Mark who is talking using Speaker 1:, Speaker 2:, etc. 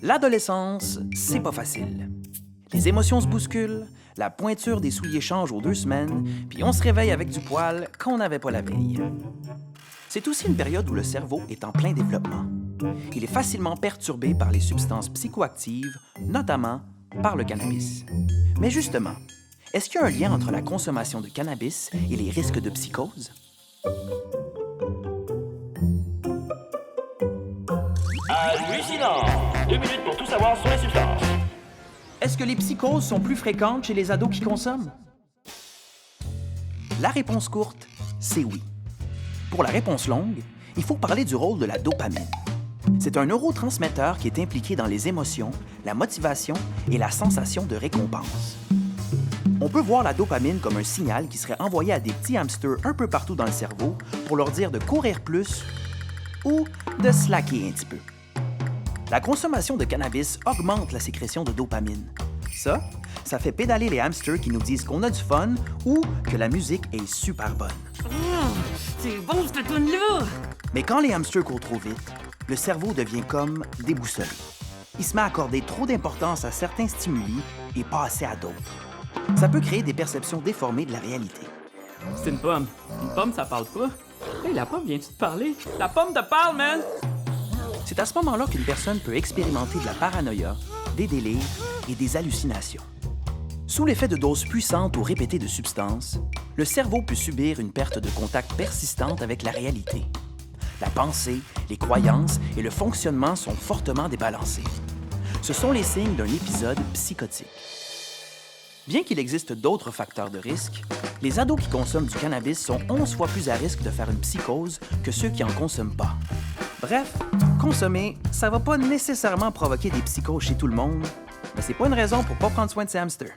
Speaker 1: L'adolescence, c'est pas facile. Les émotions se bousculent, la pointure des souliers change aux 2 semaines, puis on se réveille avec du poil qu'on n'avait pas la veille. C'est aussi une période où le cerveau est en plein développement. Il est facilement perturbé par les substances psychoactives, notamment par le cannabis. Mais justement, est-ce qu'il y a un lien entre la consommation de cannabis et les risques de psychose?
Speaker 2: Hallucinant! 2 minutes pour tout savoir sur les substances.
Speaker 1: Est-ce que les psychoses sont plus fréquentes chez les ados qui consomment? La réponse courte, c'est oui. Pour la réponse longue, il faut parler du rôle de la dopamine. C'est un neurotransmetteur qui est impliqué dans les émotions, la motivation et la sensation de récompense. On peut voir la dopamine comme un signal qui serait envoyé à des petits hamsters un peu partout dans le cerveau pour leur dire de courir plus ou de slacker un petit peu. La consommation de cannabis augmente la sécrétion de dopamine. Ça fait pédaler les hamsters qui nous disent qu'on a du fun ou que la musique est super bonne.
Speaker 3: C'est bon, cette toune-là!
Speaker 1: Mais quand les hamsters courent trop vite, le cerveau devient comme déboussolé. Il se met à accorder trop d'importance à certains stimuli et pas assez à d'autres. Ça peut créer des perceptions déformées de la réalité.
Speaker 3: C'est une pomme. Une pomme, ça parle pas. Hey, la pomme, viens-tu te parler? La pomme te parle, man!
Speaker 1: C'est à ce moment-là qu'une personne peut expérimenter de la paranoïa, des délires et des hallucinations. Sous l'effet de doses puissantes ou répétées de substances, le cerveau peut subir une perte de contact persistante avec la réalité. La pensée, les croyances et le fonctionnement sont fortement débalancés. Ce sont les signes d'un épisode psychotique. Bien qu'il existe d'autres facteurs de risque, les ados qui consomment du cannabis sont 11 fois plus à risque de faire une psychose que ceux qui en consomment pas. Bref, consommer, ça va pas nécessairement provoquer des psychoses chez tout le monde, mais c'est pas une raison pour pas prendre soin de ses hamsters.